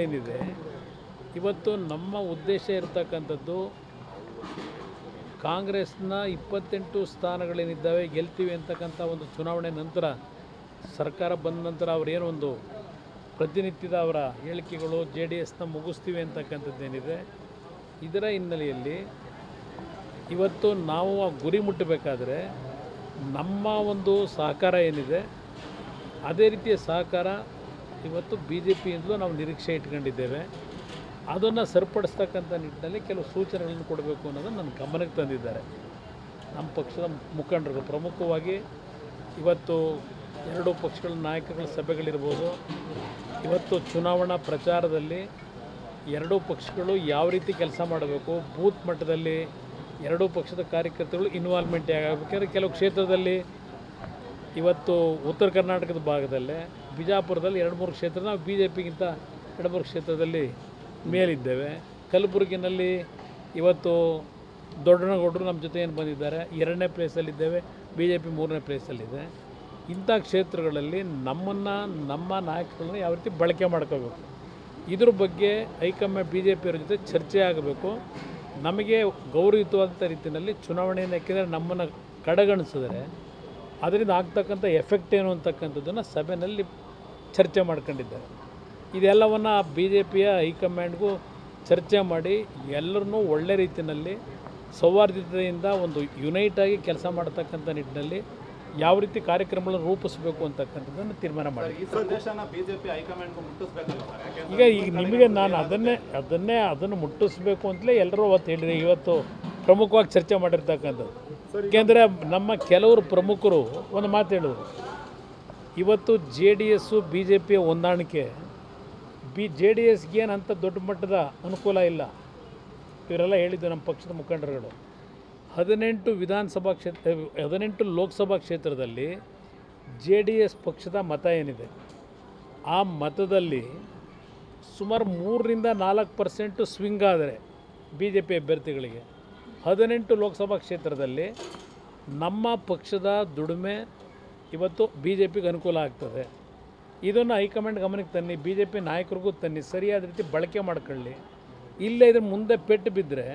ಏನಿದೆ ಇವತ್ತು ನಮ್ಮ ಉದ್ದೇಶ ಇರತಕ್ಕಂಥದ್ದು ಕಾಂಗ್ರೆಸ್ನ 28 ಸ್ಥಾನಗಳೇನಿದ್ದಾವೆ ಗೆಲ್ತೀವಿ ಅಂತಕ್ಕಂಥ ಒಂದು ಚುನಾವಣೆ ನಂತರ ಸರ್ಕಾರ ಬಂದ ನಂತರ ಅವರೇನೋ ಒಂದು ಪ್ರತಿನಿತ್ಯದ ಅವರ ಹೇಳಿಕೆಗಳು JDSನ ಮುಗಿಸ್ತೀವಿ ಅಂತಕ್ಕಂಥದ್ದೇನಿದೆ ಇದರ ಹಿನ್ನೆಲೆಯಲ್ಲಿ ಇವತ್ತು ನಾವು ಆ ಗುರಿ ಮುಟ್ಟಬೇಕಾದ್ರೆ ನಮ್ಮ ಒಂದು ಸಹಕಾರ ಏನಿದೆ ಅದೇ ರೀತಿಯ ಸಹಕಾರ ಇವತ್ತು BJPಯಿಂದಲೂ ನಾವು ನಿರೀಕ್ಷೆ ಇಟ್ಕೊಂಡಿದ್ದೇವೆ. ಅದನ್ನು ಸರಿಪಡಿಸ್ತಕ್ಕಂಥ ನಿಟ್ಟಿನಲ್ಲಿ ಕೆಲವು ಸೂಚನೆಗಳನ್ನು ಕೊಡಬೇಕು ಅನ್ನೋದನ್ನು ನನ್ನ ಗಮನಕ್ಕೆ ತಂದಿದ್ದಾರೆ ನಮ್ಮ ಪಕ್ಷದ ಮುಖಂಡರು. ಪ್ರಮುಖವಾಗಿ ಇವತ್ತು ಎರಡೂ ಪಕ್ಷಗಳ ನಾಯಕಗಳ ಸಭೆಗಳಿರ್ಬೋದು. ಇವತ್ತು ಚುನಾವಣಾ ಪ್ರಚಾರದಲ್ಲಿ ಎರಡೂ ಪಕ್ಷಗಳು ಯಾವ ರೀತಿ ಕೆಲಸ ಮಾಡಬೇಕು, ಬೂತ್ ಮಟ್ಟದಲ್ಲಿ ಎರಡೂ ಪಕ್ಷದ ಕಾರ್ಯಕರ್ತರು ಇನ್ವಾಲ್ವ್ಮೆಂಟ್ ಆಗಬೇಕಾದ್ರೆ ಕೆಲವು ಕ್ಷೇತ್ರದಲ್ಲಿ ಇವತ್ತು ಉತ್ತರ ಕರ್ನಾಟಕದ ಭಾಗದಲ್ಲೇ ಬಿಜಾಪುರದಲ್ಲಿ 2-3 ಕ್ಷೇತ್ರ ನಾವು BJPಗಿಂತ 2-3 ಕ್ಷೇತ್ರದಲ್ಲಿ ಮೇಲಿದ್ದೇವೆ. ಕಲಬುರಗಿನಲ್ಲಿ ಇವತ್ತು ದೊಡ್ಡನಗೌಡರು ನಮ್ಮ ಜೊತೆ ಏನು ಬಂದಿದ್ದಾರೆ, 2ನೇ ಪ್ಲೇಸಲ್ಲಿದ್ದೇವೆ, BJP 3ನೇ ಪ್ಲೇಸಲ್ಲಿದೆ. ಇಂಥ ಕ್ಷೇತ್ರಗಳಲ್ಲಿ ನಮ್ಮ ನಾಯಕರನ್ನ ಯಾವ ರೀತಿ ಬಳಕೆ ಮಾಡ್ಕೋಬೇಕು, ಇದ್ರ ಬಗ್ಗೆ ಹೈಕಮಾಂಡ್ BJಪಿಯವರ ಜೊತೆ ಚರ್ಚೆ ಆಗಬೇಕು. ನಮಗೆ ಗೌರವಯುತವಾದಂಥ ರೀತಿಯಲ್ಲಿ ಚುನಾವಣೆಯನ್ನು ಯಾಕೆಂದರೆ ನಮ್ಮನ್ನು ಕಡೆಗಣಿಸಿದರೆ ಅದರಿಂದ ಆಗ್ತಕ್ಕಂಥ ಎಫೆಕ್ಟ್ ಏನು ಅಂತಕ್ಕಂಥದ್ದನ್ನು ಸಭೆಯಲ್ಲಿ ಚರ್ಚೆ ಮಾಡ್ಕೊಂಡಿದ್ದಾರೆ. ಇದೆಲ್ಲವನ್ನು BJಪಿಯ ಹೈಕಮಾಂಡ್ಗೂ ಚರ್ಚೆ ಮಾಡಿ ಎಲ್ಲರನ್ನೂ ಒಳ್ಳೆ ರೀತಿಯಲ್ಲಿ ಸೌಹಾರ್ದತೆಯಿಂದ ಒಂದು ಯುನೈಟಾಗಿ ಕೆಲಸ ಮಾಡ್ತಕ್ಕಂಥ ನಿಟ್ಟಿನಲ್ಲಿ ಯಾವ ರೀತಿ ಕಾರ್ಯಕ್ರಮಗಳನ್ನು ರೂಪಿಸಬೇಕು ಅಂತಕ್ಕಂಥದ್ದನ್ನು ತೀರ್ಮಾನ ಮಾಡಿ. ಈಗ ನಿಮಗೆ ನಾನು ಅದನ್ನು ಮುಟ್ಟಿಸ್ಬೇಕು ಅಂತಲೇ ಎಲ್ಲರೂ ಅವತ್ತು ಹೇಳಿರಿ. ಇವತ್ತು ಪ್ರಮುಖವಾಗಿ ಚರ್ಚೆ ಮಾಡಿರ್ತಕ್ಕಂಥದ್ದು ಏಕೆಂದರೆ ನಮ್ಮ ಕೆಲವರು ಪ್ರಮುಖರು ಒಂದು ಮಾತು ಹೇಳಿದ್ರು, ಇವತ್ತು JDS BJಪಿಯ ಹೊಂದಾಣಿಕೆ JDSಗೆ ಏನಂತ ದೊಡ್ಡ ಮಟ್ಟದ ಅನುಕೂಲ ಇಲ್ಲ. ಇವರೆಲ್ಲ ಹೇಳಿದ್ದು ನಮ್ಮ ಪಕ್ಷದ ಮುಖಂಡರುಗಳು. 18 ಲೋಕಸಭಾ ಕ್ಷೇತ್ರದಲ್ಲಿ JDS ಪಕ್ಷದ ಮತ ಏನಿದೆ ಆ ಮತದಲ್ಲಿ ಸುಮಾರು 3-4% ಸ್ವಿಂಗ್ ಆದರೆ BJP ಅಭ್ಯರ್ಥಿಗಳಿಗೆ 18 ಲೋಕಸಭಾ ಕ್ಷೇತ್ರದಲ್ಲಿ ನಮ್ಮ ಪಕ್ಷದ ದುಡಿಮೆ ಇವತ್ತು BJಪಿಗೆ ಅನುಕೂಲ ಆಗ್ತದೆ. ಇದನ್ನು ಹೈಕಮಾಂಡ್ ಗಮನಕ್ಕೆ ತನ್ನಿ, BJP ನಾಯಕರಿಗೂ ತನ್ನಿ, ಸರಿಯಾದ ರೀತಿ ಬಳಕೆ ಮಾಡ್ಕೊಳ್ಳಿ. ಇಲ್ಲೇ ಇದ್ರ ಮುಂದೆ ಪೆಟ್ಟು ಬಿದ್ದರೆ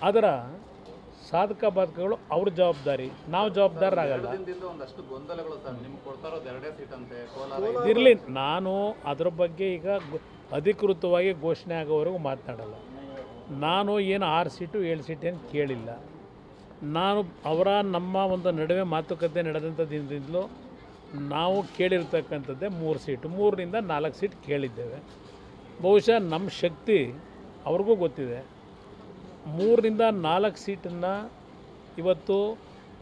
ಅದರ ಸಾಧಕ ಬಾಧಕಗಳು ಅವ್ರ ಜವಾಬ್ದಾರಿ, ನಾವು ಜವಾಬ್ದಾರರಾಗಲ್ಲ. ಇರಲಿ, ನಾನು ಅದರ ಬಗ್ಗೆ ಈಗ ಅಧಿಕೃತವಾಗಿ ಘೋಷಣೆ ಆಗೋವರೆಗೂ ಮಾತನಾಡಲ್ಲ. ನಾನು ಏನು 6 ಸೀಟು 7 ಸೀಟ್ ಏನು ಕೇಳಿಲ್ಲ. ನಾನು ನಮ್ಮ ಒಂದು ನಡುವೆ ಮಾತುಕತೆ ನಡೆದಂಥ ದಿನದಿಂದಲೂ ನಾವು ಕೇಳಿರ್ತಕ್ಕಂಥದ್ದೇ 3 ಸೀಟು, 3-4 ಸೀಟ್ ಕೇಳಿದ್ದೇವೆ. ಬಹುಶಃ ನಮ್ಮ ಶಕ್ತಿ ಅವ್ರಿಗೂ ಗೊತ್ತಿದೆ. 3-4 ಸೀಟನ್ನು ಇವತ್ತು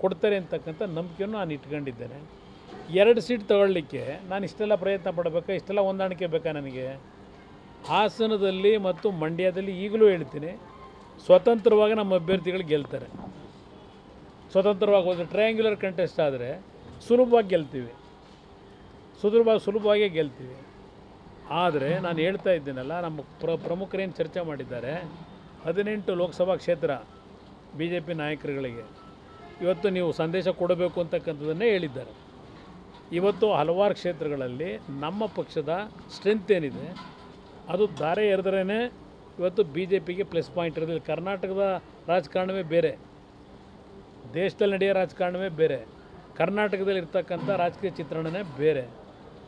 ಕೊಡ್ತಾರೆ ಅಂತಕ್ಕಂಥ ನಂಬಿಕೆಯನ್ನು ನಾನು ಇಟ್ಕೊಂಡಿದ್ದೇನೆ. 2 ಸೀಟ್ ತಗೊಳ್ಳಿಕ್ಕೆ ನಾನು ಇಷ್ಟೆಲ್ಲ ಪ್ರಯತ್ನ ಪಡಬೇಕಾ, ಇಷ್ಟೆಲ್ಲ ಹೊಂದಾಣಿಕೆ ಬೇಕಾ ನನಗೆ? ಹಾಸನದಲ್ಲಿ ಮತ್ತು ಮಂಡ್ಯದಲ್ಲಿ ಈಗಲೂ ಹೇಳ್ತೀನಿ, ಸ್ವತಂತ್ರವಾಗಿ ನಮ್ಮ ಅಭ್ಯರ್ಥಿಗಳು ಗೆಲ್ತಾರೆ. ಸ್ವತಂತ್ರವಾಗಿ ಹೋದರೆ ಟ್ರಯಾಂಗ್ಯುಲರ್ ಕಂಟೆಸ್ಟ್ ಆದರೆ ಸುಲಭವಾಗಿ ಗೆಲ್ತೀವಿ, ಸುಲಭವಾಗಿ ಗೆಲ್ತೀವಿ. ಆದರೆ ನಾನು ಹೇಳ್ತಾ ಇದ್ದೀನಲ್ಲ, ನಮ್ಮ ಪ್ರಮುಖರೇನು ಚರ್ಚೆ ಮಾಡಿದ್ದಾರೆ, 18 ಲೋಕಸಭಾ ಕ್ಷೇತ್ರ BJP ನಾಯಕರುಗಳಿಗೆ ಇವತ್ತು ನೀವು ಸಂದೇಶ ಕೊಡಬೇಕು ಅಂತಕ್ಕಂಥದ್ದನ್ನೇ ಹೇಳಿದ್ದಾರೆ. ಇವತ್ತು ಹಲವಾರು ಕ್ಷೇತ್ರಗಳಲ್ಲಿ ನಮ್ಮ ಪಕ್ಷದ ಸ್ಟ್ರೆಂತ್ ಏನಿದೆ ಅದು ಧಾರೆ ಎರೆದ್ರೇ ಇವತ್ತು BJಪಿಗೆ ಪ್ಲಸ್ ಪಾಯಿಂಟ್ ಇರೋದಿಲ್ಲ. ಕರ್ನಾಟಕದ ರಾಜಕಾರಣವೇ ಬೇರೆ, ದೇಶದಲ್ಲಿ ನಡೆಯೋ ರಾಜಕಾರಣವೇ ಬೇರೆ, ಕರ್ನಾಟಕದಲ್ಲಿ ಇರ್ತಕ್ಕಂಥ ರಾಜಕೀಯ ಚಿತ್ರಣನೇ ಬೇರೆ.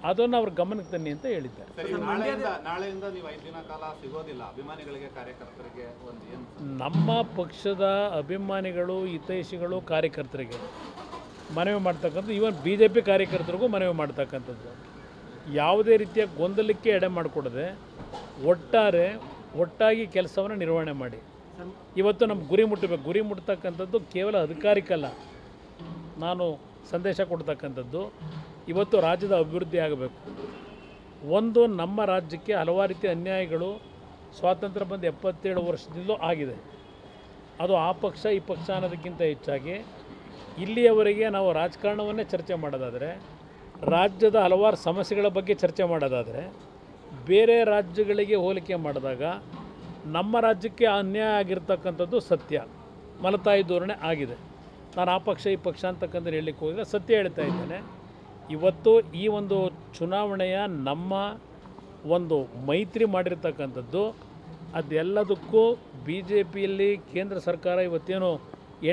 ಅದನ್ನು ಅವ್ರ ಗಮನಕ್ಕೆ ತನ್ನಿ ಅಂತ ಹೇಳಿದ್ದಾರೆ. ನಮ್ಮ ಪಕ್ಷದ ಅಭಿಮಾನಿಗಳು, ಹಿತೈಷಿಗಳು, ಕಾರ್ಯಕರ್ತರಿಗೆ ಮನವಿ ಮಾಡ್ತಕ್ಕಂಥದ್ದು, ಈವನ್ BJP ಕಾರ್ಯಕರ್ತರಿಗೂ ಮನವಿ ಮಾಡ್ತಕ್ಕಂಥದ್ದು, ಯಾವುದೇ ರೀತಿಯ ಗೊಂದಲಕ್ಕೆ ಎಡೆ ಮಾಡಿಕೊಡದೆ ಒಟ್ಟಾಗಿ ಕೆಲಸವನ್ನು ನಿರ್ವಹಣೆ ಮಾಡಿ. ಇವತ್ತು ನಮ್ಮ ಗುರಿ ಮುಟ್ಟಬೇಕು. ಗುರಿ ಮುಟ್ತಕ್ಕಂಥದ್ದು ಕೇವಲ ಅಧಿಕಾರಿಕಲ್ಲ, ನಾನು ಸಂದೇಶ ಕೊಡ್ತಕ್ಕಂಥದ್ದು ಇವತ್ತು ರಾಜ್ಯದ ಅಭಿವೃದ್ಧಿ ಆಗಬೇಕು. ಒಂದು, ನಮ್ಮ ರಾಜ್ಯಕ್ಕೆ ಹಲವಾರು ರೀತಿಯ ಅನ್ಯಾಯಗಳು ಸ್ವಾತಂತ್ರ್ಯ ಬಂದು 77 ವರ್ಷದಿಂದಲೂ ಆಗಿದೆ. ಅದು ಆ ಪಕ್ಷ ಈ ಪಕ್ಷ ಅನ್ನೋದಕ್ಕಿಂತ ಹೆಚ್ಚಾಗಿ ಇಲ್ಲಿಯವರೆಗೆ ನಾವು ರಾಜಕಾರಣವನ್ನೇ ಚರ್ಚೆ ಮಾಡೋದಾದರೆ, ರಾಜ್ಯದ ಹಲವಾರು ಸಮಸ್ಯೆಗಳ ಬಗ್ಗೆ ಚರ್ಚೆ ಮಾಡೋದಾದರೆ, ಬೇರೆ ರಾಜ್ಯಗಳಿಗೆ ಹೋಲಿಕೆ ಮಾಡಿದಾಗ ನಮ್ಮ ರಾಜ್ಯಕ್ಕೆ ಅನ್ಯಾಯ ಆಗಿರ್ತಕ್ಕಂಥದ್ದು ಸತ್ಯ, ಮಲತಾಯಿ ಧೋರಣೆ ಆಗಿದೆ. ನಾನು ಆ ಪಕ್ಷ ಈ ಪಕ್ಷ ಅಂತಕ್ಕಂಥ ಹೇಳಲಿಕ್ಕೆ ಹೋಗಿಲ್ಲ, ಸತ್ಯ ಹೇಳ್ತಾ ಇದ್ದೇನೆ. ಇವತ್ತು ಈ ಒಂದು ಚುನಾವಣೆಯ ನಮ್ಮ ಒಂದು ಮೈತ್ರಿ ಮಾಡಿರ್ತಕ್ಕಂಥದ್ದು ಅದೆಲ್ಲದಕ್ಕೂ ಬಿ ಜೆ ಪಿಯಲ್ಲಿ ಕೇಂದ್ರ ಸರ್ಕಾರ ಇವತ್ತೇನು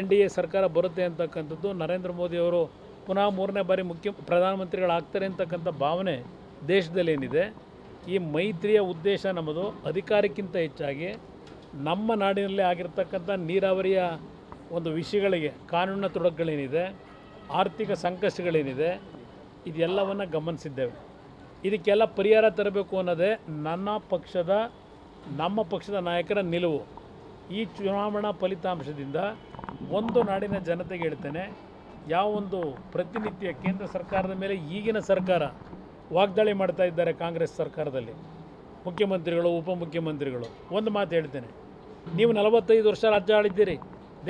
NDA ಸರ್ಕಾರ ಬರುತ್ತೆ ಅಂತಕ್ಕಂಥದ್ದು ನರೇಂದ್ರ ಮೋದಿಯವರು ಪುನಃ 3ನೇ ಬಾರಿ ಪ್ರಧಾನಮಂತ್ರಿಗಳಾಗ್ತಾರೆ ಅಂತಕ್ಕಂಥ ಭಾವನೆ ದೇಶದಲ್ಲಿ ಏನಿದೆ. ಈ ಮೈತ್ರಿಯ ಉದ್ದೇಶ ನಮ್ಮದು ಅಧಿಕಾರಕ್ಕಿಂತ ಹೆಚ್ಚಾಗಿ ನಮ್ಮ ನಾಡಿನಲ್ಲಿ ಆಗಿರ್ತಕ್ಕಂಥ ನೀರಾವರಿಯ ಒಂದು ವಿಷಯಗಳಿಗೆ ಕಾನೂನಿನ ತೊಡಕುಗಳೇನಿದೆ, ಆರ್ಥಿಕ ಸಂಕಷ್ಟಗಳೇನಿದೆ, ಇದೆಲ್ಲವನ್ನು ಗಮನಿಸಿದ್ದೇವೆ. ಇದಕ್ಕೆಲ್ಲ ಪರಿಹಾರ ತರಬೇಕು ಅನ್ನೋದೇ ನಮ್ಮ ಪಕ್ಷದ ನಾಯಕರ ನಿಲುವು. ಈ ಚುನಾವಣಾ ಫಲಿತಾಂಶದಿಂದ ಒಂದು ನಾಡಿನ ಜನತೆಗೆ ಹೇಳ್ತೇನೆ, ಯಾವ ಒಂದು ಪ್ರತಿನಿತ್ಯ ಕೇಂದ್ರ ಸರ್ಕಾರದ ಮೇಲೆ ಈಗಿನ ಸರ್ಕಾರ ವಾಗ್ದಾಳಿ ಮಾಡ್ತಾ ಇದ್ದಾರೆ ಕಾಂಗ್ರೆಸ್ ಸರ್ಕಾರದಲ್ಲಿ, ಮುಖ್ಯಮಂತ್ರಿಗಳು ಉಪಮುಖ್ಯಮಂತ್ರಿಗಳು, ಒಂದು ಮಾತು ಹೇಳ್ತೇನೆ, ನೀವು 45 ವರ್ಷ ರಾಜ್ಯ ಆಳಿದ್ದೀರಿ,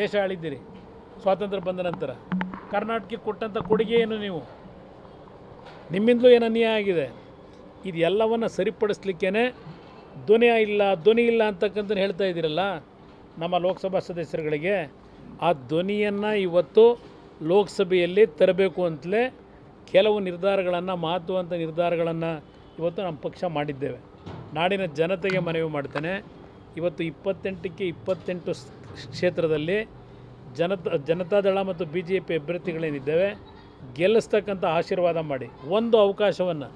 ದೇಶ ಆಳಿದ್ದೀರಿ. ಸ್ವಾತಂತ್ರ್ಯ ಬಂದ ನಂತರ ಕರ್ನಾಟಕಕ್ಕೆ ಕೊಟ್ಟಂಥ ಕೊಡುಗೆ ಏನು? ನೀವು ನಿಮ್ಮಿಂದಲೂ ಏನು ಅನ್ಯಾಯ ಆಗಿದೆ. ಇದೆಲ್ಲವನ್ನು ಸರಿಪಡಿಸ್ಲಿಕ್ಕೇ ಧ್ವನಿ ಇಲ್ಲ ಅಂತಕ್ಕಂಥ ಹೇಳ್ತಾ ಇದ್ದೀರಲ್ಲ ನಮ್ಮ ಲೋಕಸಭಾ ಸದಸ್ಯರುಗಳಿಗೆ. ಆ ಧ್ವನಿಯನ್ನು ಇವತ್ತು ಲೋಕಸಭೆಯಲ್ಲಿ ತರಬೇಕು ಅಂತಲೇ ಕೆಲವು ನಿರ್ಧಾರಗಳನ್ನು, ಮಹತ್ವವಂತ ನಿರ್ಧಾರಗಳನ್ನು ಇವತ್ತು ನಮ್ಮ ಪಕ್ಷ ಮಾಡಿದ್ದೇವೆ. ನಾಡಿನ ಜನತೆಗೆ ಮನವಿ ಮಾಡ್ತೇನೆ, ಇವತ್ತು 28ಕ್ಕೆ 28 ಕ್ಷೇತ್ರದಲ್ಲಿ ಜನತಾದಳ ಮತ್ತು BJP ಅಭ್ಯರ್ಥಿಗಳೇನಿದ್ದೇವೆ ಗೆಲ್ಲಿಸ್ತಕ್ಕಂಥ ಆಶೀರ್ವಾದ ಮಾಡಿ, ಒಂದು ಅವಕಾಶವನ್ನು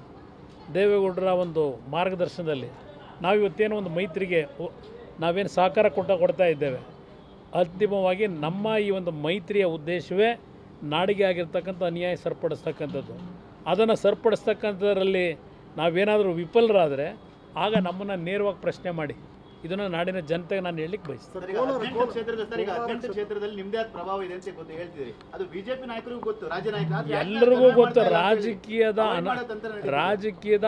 ದೇವೇಗೌಡರ ಒಂದು ಮಾರ್ಗದರ್ಶನದಲ್ಲಿ ನಾವಿವತ್ತೇನೋ ಒಂದು ಮೈತ್ರಿಗೆ ನಾವೇನು ಸಹಕಾರ ಕೊಡ್ತಾ ಇದ್ದೇವೆ. ಅಂತಿಮವಾಗಿ ನಮ್ಮ ಈ ಒಂದು ಮೈತ್ರಿಯ ಉದ್ದೇಶವೇ ನಾಡಿಗೆ ಆಗಿರ್ತಕ್ಕಂಥ ಅನ್ಯಾಯ ಸರಿಪಡಿಸ್ತಕ್ಕಂಥದ್ದು. ಅದನ್ನು ಸರಿಪಡಿಸ್ತಕ್ಕಂಥದ್ರಲ್ಲಿ ನಾವೇನಾದರೂ ವಿಫಲರಾದರೆ ಆಗ ನಮ್ಮನ್ನು ನೇರವಾಗಿ ಪ್ರಶ್ನೆ ಮಾಡಿ. ಇದನ್ನು ನಾಡಿನ ಜನತೆಗೆ ನಾನು ಹೇಳಲಿಕ್ಕೆ ಬಯಸ್ತೀನಿ. ಕ್ಷೇತ್ರದಲ್ಲಿ ನಿಮ್ಮದೇ ಆದ ಪ್ರಭಾವ ಇದೆ ಅಂತ ಗೊತ್ತು ಹೇಳ್ತಿದ್ರಿ, ಅದು ಬಿಜೆಪಿ ನಾಯಕರಿಗೂ ಗೊತ್ತು, ರಾಜ್ಯ ನಾಯಕರು ಎಲ್ಲರಿಗೂ ಗೊತ್ತು. ರಾಜಕೀಯದ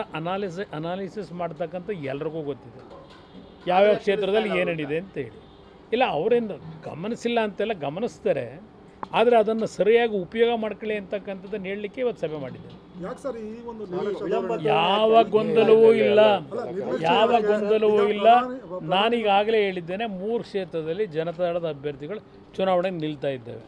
ಅನಾಲಿಸಿಸ್ ಮಾಡ್ತಕ್ಕಂಥ ಎಲ್ರಿಗೂ ಗೊತ್ತಿದೆ ಯಾವ್ಯಾವ ಕ್ಷೇತ್ರದಲ್ಲಿ ಏನೇನಿದೆ ಅಂತ ಹೇಳಿ. ಇಲ್ಲ, ಅವರೇನು ಗಮನಿಸಿಲ್ಲ ಅಂತೆಲ್ಲ ಗಮನಿಸ್ತಾರೆ, ಆದರೆ ಅದನ್ನು ಸರಿಯಾಗಿ ಉಪಯೋಗ ಮಾಡ್ಕೊಳ್ಳಿ ಅಂತಕ್ಕಂಥದ್ದನ್ನು ಹೇಳಲಿಕ್ಕೆ ಇವತ್ತು ಸಭೆ ಮಾಡಿದ್ದೇನೆ. ಯಾವ ಗೊಂದಲವೂ ಇಲ್ಲ. ನಾನೀಗಾಗಲೇ ಹೇಳಿದ್ದೇನೆ, 3 ಕ್ಷೇತ್ರದಲ್ಲಿ ಜನತಾದಳದ ಅಭ್ಯರ್ಥಿಗಳು ಚುನಾವಣೆಗೆ ನಿಲ್ತಾ ಇದ್ದೇವೆ.